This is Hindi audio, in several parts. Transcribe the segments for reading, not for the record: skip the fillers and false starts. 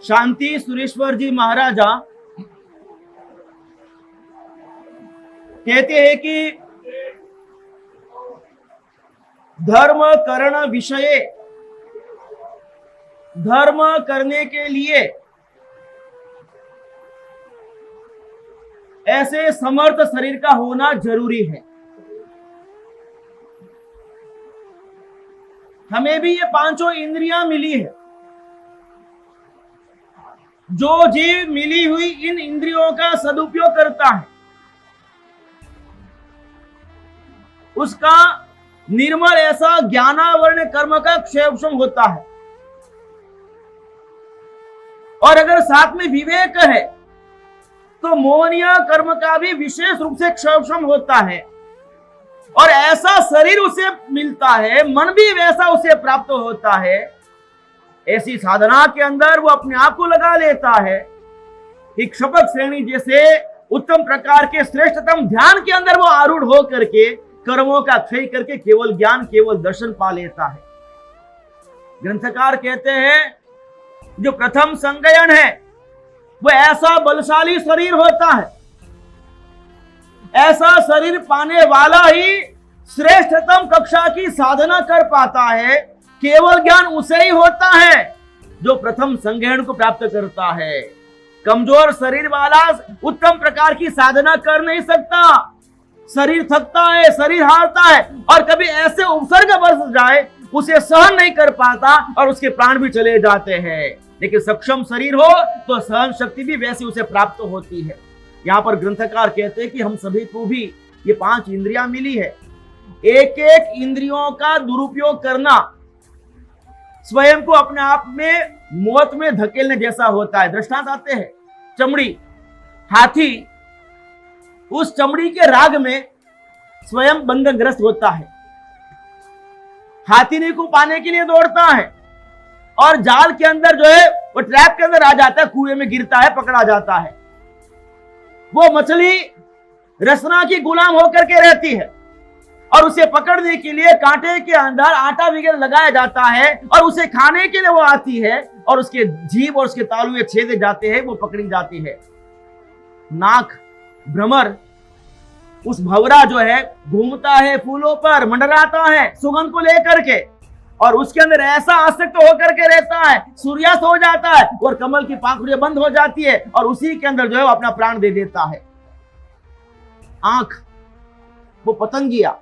शांति सुरेश्वर जी महाराजा कहते हैं कि धर्म करण विषय, धर्म करने के लिए ऐसे समर्थ शरीर का होना जरूरी है। हमें भी ये पांचों इंद्रियां मिली है। जो जीव मिली हुई इन इंद्रियों का सदुपयोग करता है उसका निर्मल ऐसा ज्ञानावर्ण कर्म का क्षयक्षम होता है। और अगर साथ में विवेक है तो मोहनीय कर्म का भी विशेष रूप से क्षयक्षम होता है और ऐसा शरीर उसे मिलता है, मन भी वैसा उसे प्राप्त होता है। ऐसी साधना के अंदर वो अपने आप को लगा लेता है कि क्षपक श्रेणी जैसे उत्तम प्रकार के श्रेष्ठतम ध्यान के अंदर वो आरूढ़ हो करके कर्मों का क्षय करके केवल ज्ञान, केवल दर्शन पा लेता है। ग्रंथकार कहते हैं जो प्रथम संज्ञयन है वो ऐसा बलशाली शरीर होता है, ऐसा शरीर पाने वाला ही श्रेष्ठतम कक्षा की साधना कर पाता है। केवल ज्ञान उसे ही होता है जो प्रथम संज्ञयन को प्राप्त करता है। कमजोर शरीर वाला उत्तम प्रकार की साधना कर नहीं सकता। शरीर थकता है, शरीर हारता है और कभी ऐसे उपसर्ग बरस जाए उसे सहन नहीं कर पाता और उसके प्राण भी चले जाते हैं। लेकिन सक्षम शरीर हो तो सहन शक्ति भी वैसी उसे प्राप्त होती है। यहाँ पर ग्रंथकार कहते हैं कि हम सभी को भी ये पांच इंद्रियां मिली है। एक एक इंद्रियों का दुरुपयोग करना स्वयं को अपने आप में मौत में धकेलने जैसा होता है। दृष्टांत आते हैं, चमड़ी, हाथी उस चमड़ी के राग में स्वयं बंधनग्रस्त होता है। हाथी को पाने के लिए दौड़ता है और जाल के अंदर जो है वो ट्रैप के अंदर आ जाता है, कुएं में गिरता है, पकड़ा जाता है। वो मछली रसना की गुलाम होकर के रहती है और उसे पकड़ने के लिए कांटे के अंदर आटा वगैरह लगाया जाता है और उसे खाने के लिए वो आती है और उसके जीभ और उसके तालुए छेदे जाते हैं, वो पकड़ी जाती है। नाक, भ्रमर, उस भंवरा जो है घूमता है फूलों पर, मंडराता है सुगंध को लेकर के और उसके अंदर ऐसा आसक्त होकर के रहता है, सूर्यास्त हो जाता है और कमल की पांखुड़ियां बंद हो जाती है और उसी के अंदर जो है वो अपना प्राण दे देता है। आंख, वो पतंगिया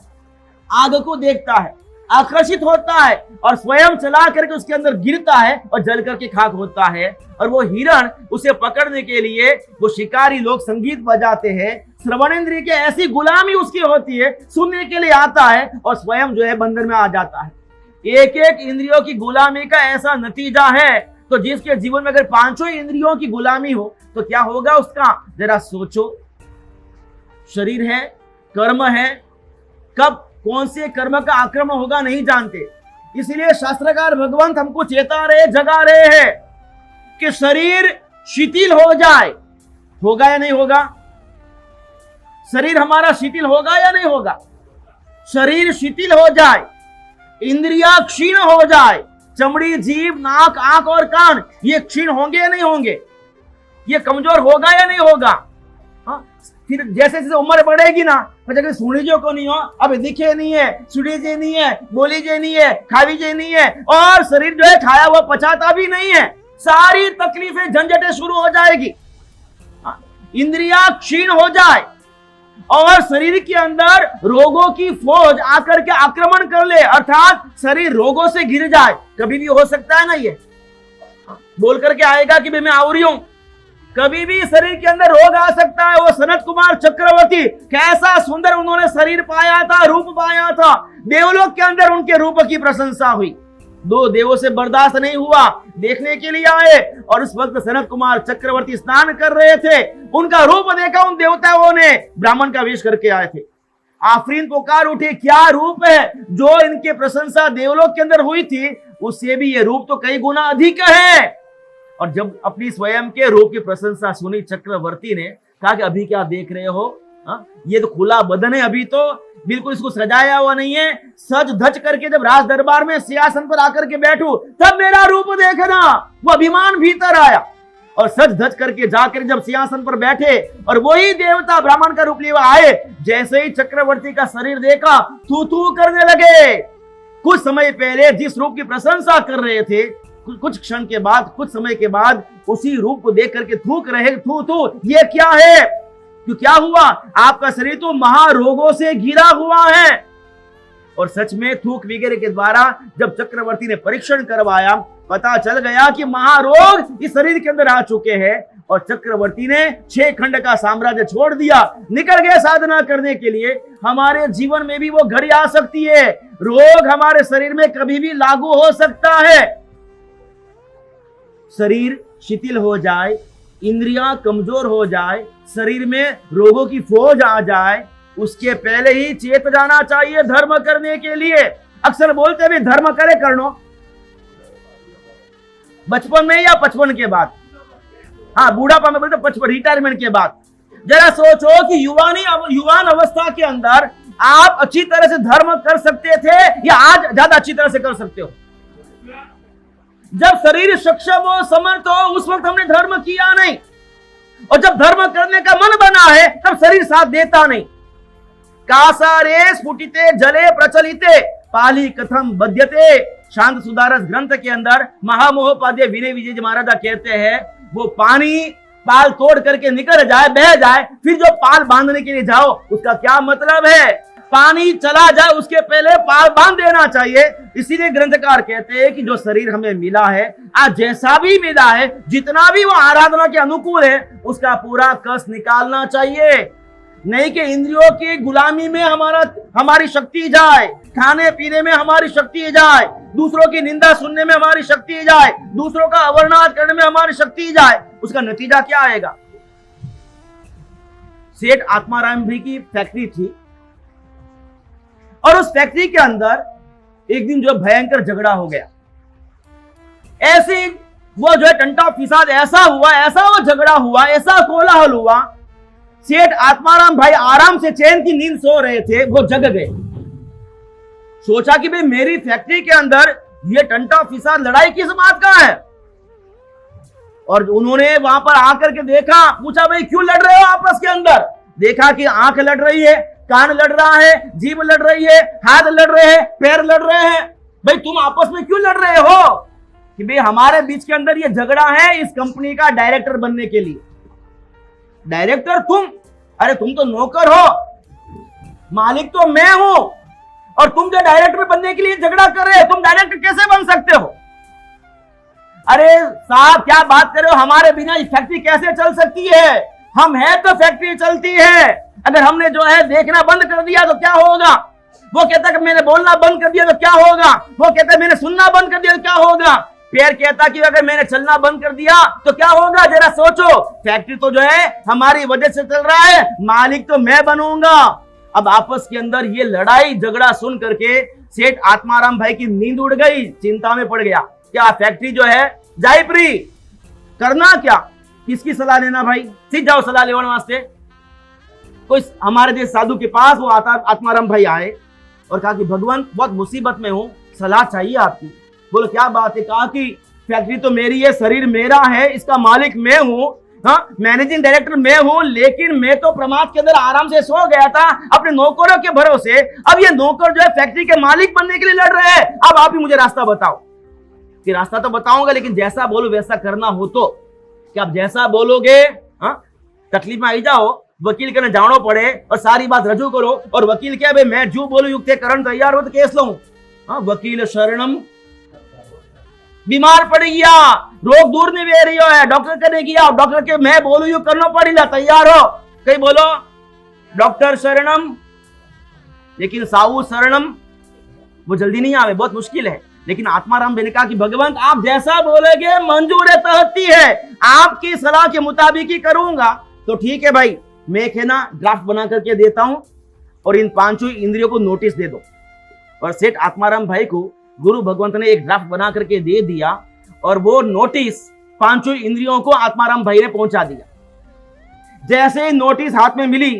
आग को देखता है, आकर्षित होता है और स्वयं चला करके उसके अंदर गिरता है और जल करके खाक होता है। और वो हिरण, उसे पकड़ने के लिए वो शिकारी लोग संगीत बजाते हैं, श्रवणेंद्रिय की ऐसी गुलामी उसकी होती है, सुनने के लिए आता है और स्वयं जो है बंधन में आ जाता है। एक एक इंद्रियों की गुलामी का ऐसा नतीजा है। तो जिसके जीवन में अगर पांचों इंद्रियों की गुलामी हो तो क्या होगा उसका, जरा सोचो। शरीर है, कर्म है, कब कौन से कर्म का आक्रमण होगा नहीं जानते। इसलिए शास्त्रकार भगवंत हमको चेता रहे, जगा रहे हैं कि शरीर शिथिल हो जाए। होगा या नहीं होगा? शरीर हमारा शिथिल होगा या नहीं होगा? शरीर शिथिल हो जाए, इंद्रियां क्षीण हो जाए, चमड़ी, जीभ, नाक, आंख और कान ये क्षीण होंगे या नहीं होंगे? ये कमजोर होगा या नहीं होगा? हाँ? फिर जैसे जैसे उम्र बढ़ेगी ना, तो सुनी जो को नहीं हो, अब दिखे नहीं है, सुनी जे नहीं है, बोली जे नहीं है, खावी जे नहीं है और शरीर जो है खाया हुआ पचाता भी नहीं है। सारी तकलीफें, झंझटें शुरू हो जाएगी। इंद्रियां क्षीण हो जाए और शरीर के अंदर रोगों की फौज आकर के आक्रमण कर ले, अर्थात शरीर रोगों से घिर जाए। कभी भी हो सकता है ना, ये बोल करके आएगा कि भाई मैं आवरी हूं, कभी भी शरीर के अंदर रोग आ सकता है। वो सनत कुमार चक्रवर्ती, कैसा सुंदर उन्होंने शरीर पाया था, रूप पाया था। देवलोक के अंदर उनके रूप की प्रशंसा हुई, दो देवों से बर्दाश्त नहीं हुआ, देखने के लिए आए और उस वक्त सनत कुमार चक्रवर्ती स्नान कर रहे थे। उनका रूप देखा उन देवताओं ने, ब्राह्मण का वेश करके आए थे। आफरीन पुकार उठे, क्या रूप है! जो इनके प्रशंसा देवलोक के अंदर हुई थी उससे भी ये रूप तो कई गुना अधिक है। और जब अपनी स्वयं के रूप की प्रशंसा सुनी, चक्रवर्ती ने कहा कि अभी क्या देख रहे हो, ये तो खुला बदन है, अभी तो बिल्कुल इसको सजाया हुआ नहीं है। सज धज करके जब राज दरबार में सिंहासन पर आकर के बैठूं तब मेरा रूप देखना, वो अभिमान भीतर आया। और सज धज करके जाकर जब सिंहासन पर बैठे और वही देवता ब्राह्मण का रूप लिए आए, जैसे ही चक्रवर्ती का शरीर देखा थू थू करने लगे। कुछ समय पहले जिस रूप की प्रशंसा कर रहे थे, कुछ क्षण के बाद, कुछ समय के बाद उसी रूप को देख करके थूक रहे, थू थू, ये क्या है? क्यों क्या हुआ? आपका शरीर तो महारोगों से घिरा हुआ है। और सच में थूक वगैरह के द्वारा जब चक्रवर्ती ने परीक्षण करवाया, पता चल गया कि महारोग इस शरीर के अंदर आ चुके हैं। और चक्रवर्ती ने 6 खंड का साम्राज्य छोड़ दिया, निकल गए साधना करने के लिए। हमारे जीवन में भी वो घड़ी आ सकती है, रोग हमारे शरीर में कभी भी लागू हो सकता है। शरीर शिथिल हो जाए, इंद्रियां कमजोर हो जाए, शरीर में रोगों की फौज आ जाए, उसके पहले ही चेत जाना चाहिए धर्म करने के लिए। अक्सर बोलते भी धर्म करे करनो, बचपन में या 55 के बाद, हाँ बुढ़ापा में बोलते 55, रिटायरमेंट के बाद। जरा सोचो कि युवान अवस्था के अंदर आप अच्छी तरह से धर्म कर सकते थे या आज ज्यादा अच्छी तरह से कर सकते हो? जब शरीर सक्षम हो, समर्थ हो, उस वक्त हमने धर्म किया नहीं। और जब धर्म करने का मन बना है तब शरीर साथ देता नहीं। कासारे स्फुटिते जले प्रचलिते पाली कथम बध्यते। शांत सुधारस ग्रंथ के अंदर महामहोपाध्याय विनय विजय जी महाराजा कहते हैं, वो पानी पाल तोड़ करके निकल जाए, बह जाए, फिर जो पाल बांधने के लिए जाओ उसका क्या मतलब है? पानी चला जाए उसके पहले पाल बांध देना चाहिए। इसीलिए ग्रंथकार कहते हैं कि जो शरीर हमें मिला है, आज जैसा भी मिला है, जितना भी वो आराधना के अनुकूल है, उसका पूरा कष्ट निकालना चाहिए। नहीं कि इंद्रियों की गुलामी में हमारी शक्ति जाए, खाने पीने में हमारी शक्ति जाए, दूसरों की निंदा सुनने में हमारी शक्ति जाए, दूसरों का अवरनाद करने में हमारी शक्ति जाए। उसका नतीजा क्या आएगा? सेठ आत्माराम भी की फैक्ट्री थी और उस फैक्ट्री के अंदर एक दिन जो भयंकर झगड़ा हो गया। ऐसे वो जो है टंटा फिसाद ऐसा हुआ, ऐसा वो झगड़ा हुआ, ऐसा कोलाहल हुआ। सेठ आत्माराम भाई आराम से चैन की नींद सो रहे थे, वो जग गए। सोचा कि भाई मेरी फैक्ट्री के अंदर ये टंटा फिसाद लड़ाई किस बात का है? और उन्होंने वहां पर आकर के देखा, पूछा भाई क्यों लड़ रहे हो आपस के अंदर? देखा कि आंख लड़ रही है, कान लड़ रहा है, जीभ लड़ रही है, हाथ लड़ रहे हैं, पैर लड़ रहे हैं। भाई तुम आपस में क्यों लड़ रहे हो? कि भाई हमारे बीच के अंदर ये झगड़ा है इस कंपनी का डायरेक्टर बनने के लिए। डायरेक्टर तुम? अरे तुम तो नौकर हो, मालिक तो मैं हूं। और तुम जो डायरेक्टर बनने के लिए झगड़ा कर रहे हो, तुम डायरेक्टर कैसे बन सकते हो? अरे साहब क्या बात कर रहे हो, हमारे बिना ये फैक्ट्री कैसे चल सकती है? हम है तो फैक्ट्री चलती है। अगर हमने जो है देखना बंद कर दिया तो क्या होगा? वो कहता है कि मैंने बोलना बंद कर दिया तो क्या होगा? वो कहता है मैंने सुनना बंद कर दिया तो क्या होगा? पैर कहता कि अगर मैंने चलना बंद कर दिया तो क्या होगा? जरा सोचो, फैक्ट्री तो जो है हमारी वजह से चल रहा है, मालिक तो मैं बनूंगा। अब आपस के अंदर ये लड़ाई झगड़ा सुन करके सेठ आत्माराम भाई की नींद उड़ गई, चिंता में पड़ गया। क्या फैक्ट्री जो है जाए फ्री, करना क्या? किसकी सलाह लेना भाई? सीध जाओ सलाह लेने वास्ते। कोई हमारे देश साधु के पास वो आत्माराम भाई आए और कहा कि भगवान बहुत मुसीबत में हूं, सलाह चाहिए आपकी। बोलो क्या बात है? कहा कि फैक्ट्री तो मेरी है, शरीर मेरा है, इसका मालिक मैं हूं, हाँ मैनेजिंग डायरेक्टर मैं हूं, लेकिन मैं तो प्रमाद के अंदर आराम से सो गया था अपने नौकरों के भरोसे। अब ये नौकर जो है फैक्ट्री के मालिक बनने के लिए लड़ रहे हैं। अब आप ही मुझे रास्ता बताओ। कि रास्ता तो बताऊंगा, लेकिन जैसा बोलो वैसा करना हो तो। कि आप जैसा बोलोगे, हाँ तकलीफ में आई जाओ, वकील के जानो पड़े और सारी बात रजू करो। और वकील क्या भाई मैं जो बोलू युक्त करण तैयार हो तो केस लूं। हाँ वकील शरणम, बीमार पड़ गया, रोग दूर नहीं दे रही है, डॉक्टर करे गया, डॉक्टर के मैं बोलू यू करना पड़ेगा, तैयार हो? कहीं बोलो डॉक्टर शरणम, लेकिन साहू शरणम वो जल्दी नहीं आवे, बहुत मुश्किल है। लेकिन आत्माराम ने कहा कि भगवंत आप जैसा बोलेगे मंजूर है, तहती है, आपकी सलाह के मुताबिक ही करूंगा। तो ठीक है भाई, मैं एक है ना ड्राफ्ट बना करके देता हूं और इन 5 इंद्रियों को नोटिस दे दो। और सेठ आत्माराम भाई को गुरु भगवंत ने एक ड्राफ्ट बना करके दे दिया और वो नोटिस 5 इंद्रियों को आत्माराम भाई ने पहुंचा दिया। जैसे ही नोटिस हाथ में मिली,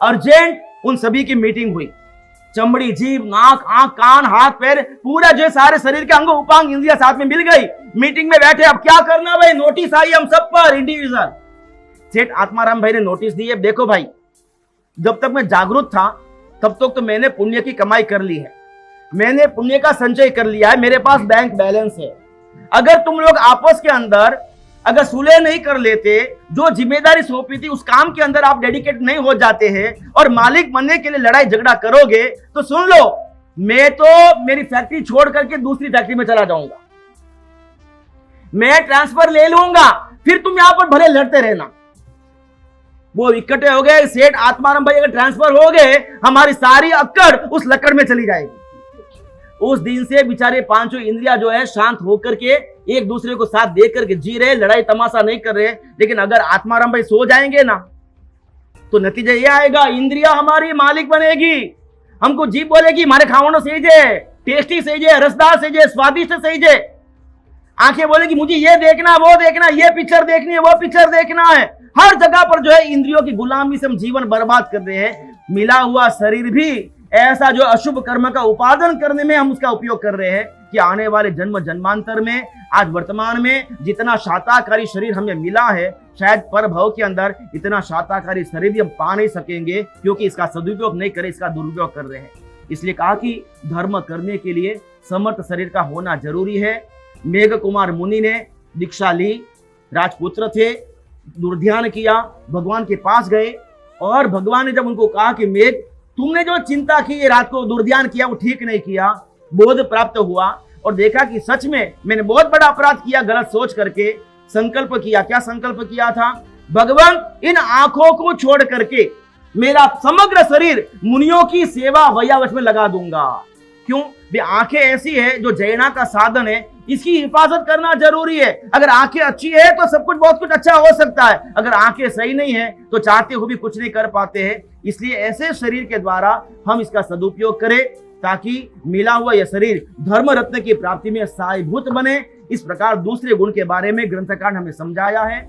अर्जेंट उन सभी की मीटिंग हुई। चमड़ी, जीभ, नाक, आंख, कान, हाथ, पैर, पूरा जो सारे शरीर के अंग उपांग इंद्रिया साथ में मिल गई। मीटिंग में बैठे, अब क्या करना भाई, नोटिस आई हम सब पर इंडिविजुअल। सेठ आत्माराम भाई ने नोटिस दी है, देखो भाई जब तक मैं जागरूक था तब तक तो मैंने पुण्य की कमाई कर ली है, मैंने पुण्य का संचय कर लिया है, मेरे पास बैंक बैलेंस है। अगर तुम लोग आपस के अंदर अगर सुलह नहीं कर लेते, जो जिम्मेदारी सौंपी थी उस काम के अंदर आप डेडिकेट नहीं हो जाते हैं और मालिक बनने के लिए लड़ाई झगड़ा करोगे, तो सुन लो, मैं तो मेरी फैक्ट्री छोड़ करके दूसरी फैक्ट्री में चला जाऊंगा, मैं ट्रांसफर ले लूंगा, फिर तुम यहां पर भले लड़ते रहना। वो इकट्ठे हो गए, सेठ आत्माराम भाई अगर ट्रांसफर हो गए, हमारी सारी अक्कड़ उस लकड़ में चली जाएगी। उस दिन से बेचारे पांचों इंद्रिया जो है शांत होकर के एक दूसरे को साथ दे करके जी रहे, लड़ाई तमाशा नहीं कर रहे। लेकिन अगर आत्माराम भाई सो जाएंगे ना, तो नतीजा ये आएगा, इंद्रिया हमारी मालिक बनेगी, हमको जीभ बोलेगी हमारे खावनो सही है, टेस्टी सही है, रसदार सही है, स्वादिष्ट सही है। आंखें बोलेगी मुझे ये देखना, वो देखना, ये पिक्चर देखनी है, वो पिक्चर देखना है। हर जगह पर जो है इंद्रियों की गुलामी से हम जीवन बर्बाद कर रहे हैं। मिला हुआ शरीर भी ऐसा जो अशुभ कर्म का उपादन करने में हम उसका उपयोग कर रहे हैं कि आने वाले जन्म जन्मांतर में, आज वर्तमान में जितना शाताकारी शरीर हमें मिला है, शायद पर भव के अंदर इतना शाताकारी शरीर भी हम पा नहीं सकेंगे, क्योंकि इसका सदुपयोग नहीं करे, इसका दुरुपयोग कर रहे हैं। इसलिए कहा कि धर्म करने के लिए समर्थ शरीर का होना जरूरी है। मेघ कुमार मुनि ने दीक्षा ली, राजपुत्र थे, दुर्ध्यान किया, भगवान के पास गए और भगवान ने जब उनको कहा कि मेघ तुमने जो चिंता की रात को दुर्ध्यान किया वो ठीक नहीं किया, बोध प्राप्त हुआ और देखा कि सच में मैंने बहुत बड़ा अपराध किया, गलत सोच करके संकल्प किया। क्या संकल्प किया था? भगवान इन आंखों को छोड़ करके मेरा समग्र शरीर मुनियों की सेवा वयावश में लगा दूंगा। क्यों? आंखें ऐसी है जो जैना का साधन है, इसकी हिफाजत करना जरूरी है। अगर आंखें अच्छी है तो सब कुछ बहुत कुछ अच्छा हो सकता है, अगर आंखें सही नहीं है तो चाहते हुए भी कुछ नहीं कर पाते हैं। इसलिए ऐसे शरीर के द्वारा हम इसका सदुपयोग करें ताकि मिला हुआ यह शरीर धर्म रत्न की प्राप्ति में सहायभूत बने। इस प्रकार दूसरे गुण के बारे में ग्रंथकार ने हमें समझाया है।